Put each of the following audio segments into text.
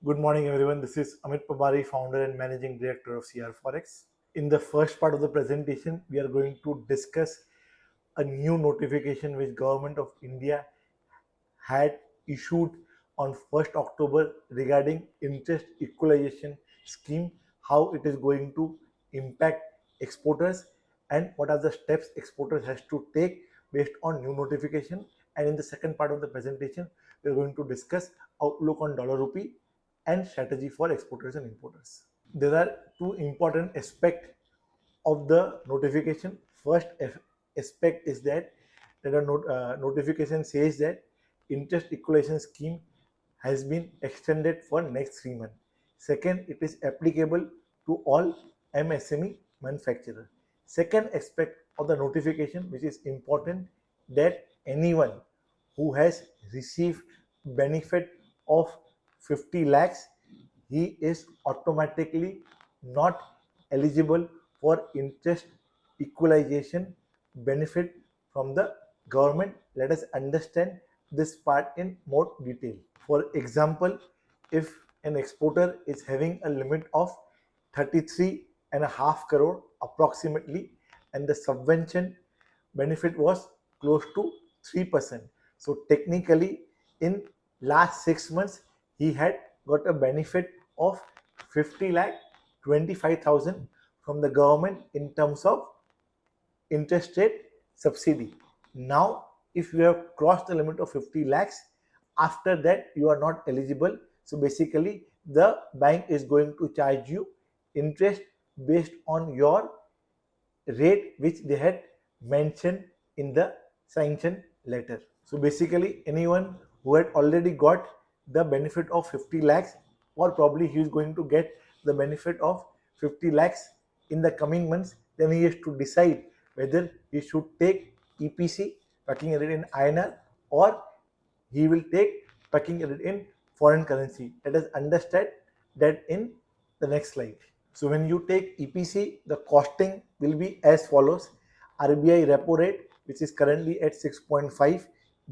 Good morning, everyone. This is Amit Pabari, founder and managing director of CR Forex. In the first part of the presentation, we are going to discuss a new notification which Government of India had issued on 1st October regarding interest equalization scheme, how it is going to impact exporters and what are the steps exporters has to take based on new notification. And in the second part of the presentation, we are going to discuss outlook on dollar rupee and strategy for exporters and importers. There are two important aspects of the notification. First aspect is that there are notification says that interest equalization scheme has been extended for next 3 months. Second, it is applicable to all MSME manufacturer. Second aspect of the notification, which is important, that anyone who has received benefit of 50 lakhs, he is automatically not eligible for interest equalization benefit from the government. Let us understand this part in more detail. For example, if an exporter is having a limit of 33.5 crore approximately, and the subvention benefit was close to 3%. So technically, in last 6 months, he had got a benefit of 50 lakh 25,000 from the government in terms of interest rate subsidy. Now, if you have crossed the limit of 50 lakhs, after that you are not eligible. So basically, the bank is going to charge you interest based on your rate which they had mentioned in the sanction letter. So basically, anyone who had already got the benefit of 50 lakhs, or probably he is going to get the benefit of 50 lakhs in the coming months, then he has to decide whether he should take EPC, packing it in INR, or he will take packing it in foreign currency. Let us understand that in the next slide. So when you take EPC, the costing will be as follows. RBI repo rate, which is currently at 6.5.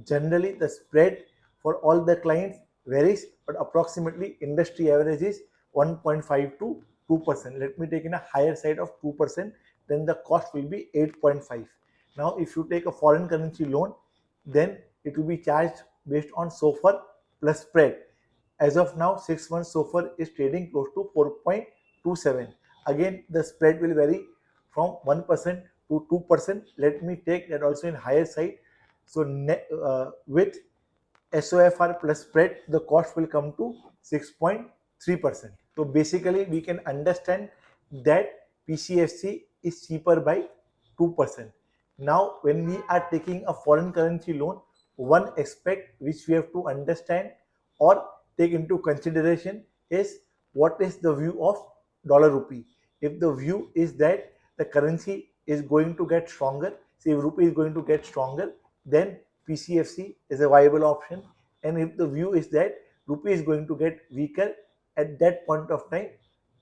Generally, the spread for all the clients varies, but approximately industry average is 1.5 to 2%. Let me take in a higher side of 2%, then the cost will be 8.5. Now, if you take a foreign currency loan, then it will be charged based on SOFR plus spread. As of now, 6 months SOFR is trading close to 4.27. Again, the spread will vary from 1% to 2%. Let me take that also in higher side. So with SOFR plus spread, the cost will come to 6.3%. So basically, we can understand that PCFC is cheaper by 2%. Now, when we are taking a foreign currency loan, one aspect which we have to understand or take into consideration is what is the view of dollar rupee. If the view is that the currency is going to get stronger, say if rupee is going to get stronger, then PCFC is a viable option. And if the view is that rupee is going to get weaker, at that point of time,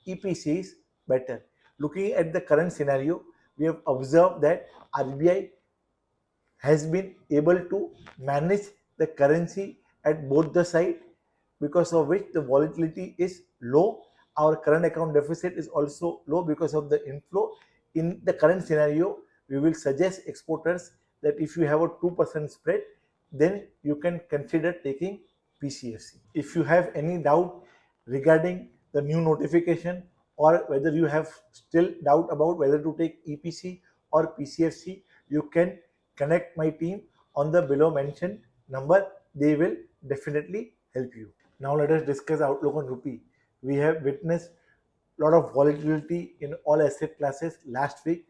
EPC is better. Looking at the current scenario, we have observed that RBI has been able to manage the currency at both the side, because of which the volatility is low. Our current account deficit is also low because of the inflow. In the current scenario, we will suggest exporters that if you have a 2% spread, then you can consider taking PCFC. If you have any doubt regarding the new notification, or whether you have still doubt about whether to take EPC or PCFC, you can connect my team on the below mentioned number. They will definitely help you. Now let us discuss outlook on rupee. We have witnessed a lot of volatility in all asset classes last week,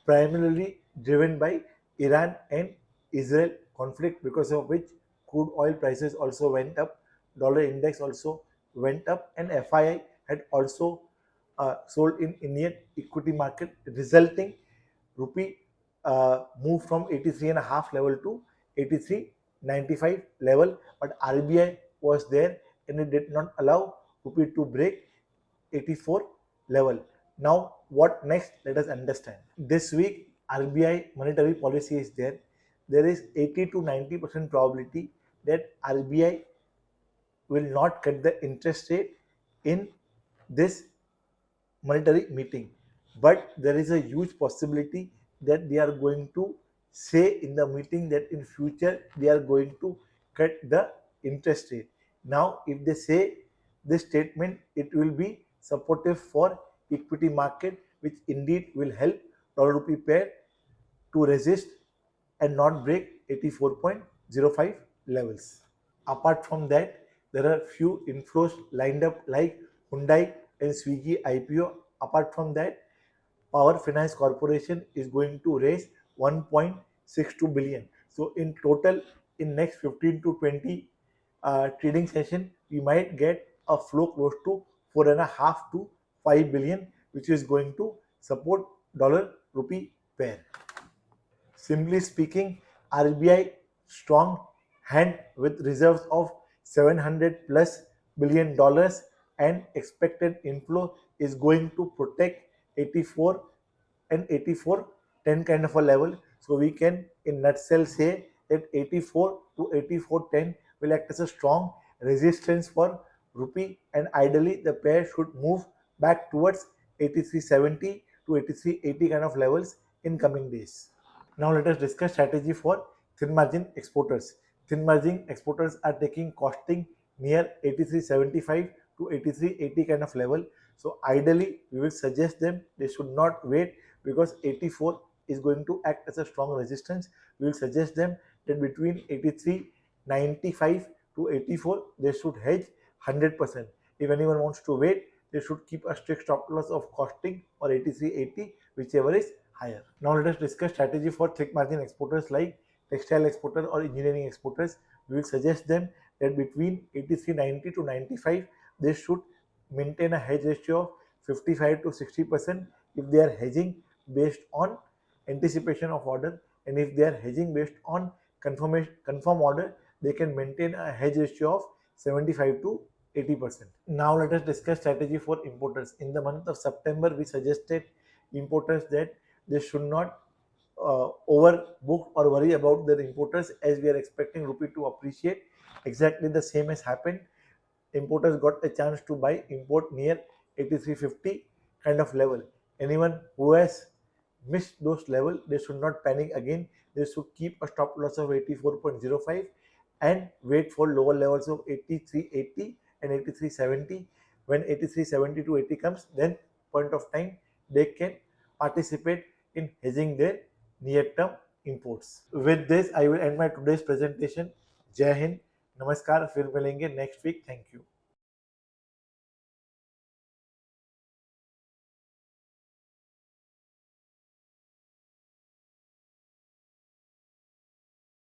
primarily driven by Iran and Israel conflict, because of which crude oil prices also went up, dollar index also went up, and FII had also sold in Indian equity market, resulting rupee moved from 83.5 level to 83.95 level. But RBI was there and it did not allow rupee to break 84 level. Now, what next? Let us understand. This week, RBI monetary policy is there. There is 80 to 90% probability that RBI will not cut the interest rate in this monetary meeting, but there is a huge possibility that they are going to say in the meeting that in future they are going to cut the interest rate. Now if they say this statement, it will be supportive for equity market, which indeed will help dollar rupee pair to resist and not break 84.05 levels. Apart from that, there are few inflows lined up like Hyundai and Swiggy IPO. Apart from that, Power Finance Corporation is going to raise 1.62 billion. So in total, in next 15 to 20 trading session, we might get a flow close to 4.5 to 5 billion, which is going to support dollar rupee pair. Simply speaking, RBI strong hand with reserves of 700 plus billion dollars and expected inflow is going to protect 84 and 84.10 kind of a level. So we can in nutshell say that 84 to 84.10 will act as a strong resistance for rupee, and ideally the pair should move back towards 83.70 to 83.80 kind of levels in coming days. Now let us discuss strategy for thin margin exporters. Thin margin exporters are taking costing near 83.75 to 83.80 kind of level. So ideally, we will suggest them they should not wait because 84 is going to act as a strong resistance. We will suggest them that between 83.95 to 84, they should hedge 100%. If anyone wants to wait, they should keep a strict stop loss of costing or 83.80, whichever is higher. Now let us discuss strategy for thick margin exporters like textile exporters or engineering exporters. We will suggest them that between 83.90 to 95, they should maintain a hedge ratio of 55 to 60% if they are hedging based on anticipation of order, and if they are hedging based on confirm order, they can maintain a hedge ratio of 75 to 80%. Now let us discuss strategy for importers. In the month of September, we suggested importers that they should not overbook or worry about their importers, as we are expecting rupee to appreciate. Exactly the same has happened. Importers got a chance to buy import near 83.50 kind of level. Anyone who has missed those level, they should not panic again. They should keep a stop loss of 84.05 and wait for lower levels of 83.80 and 83.70. When 83.70 to 80 comes, then point of time they can participate in hedging their near-term imports. With this, I will end my today's presentation. Jai Hind, Namaskar, फिर मिलेंगे next week. Thank you.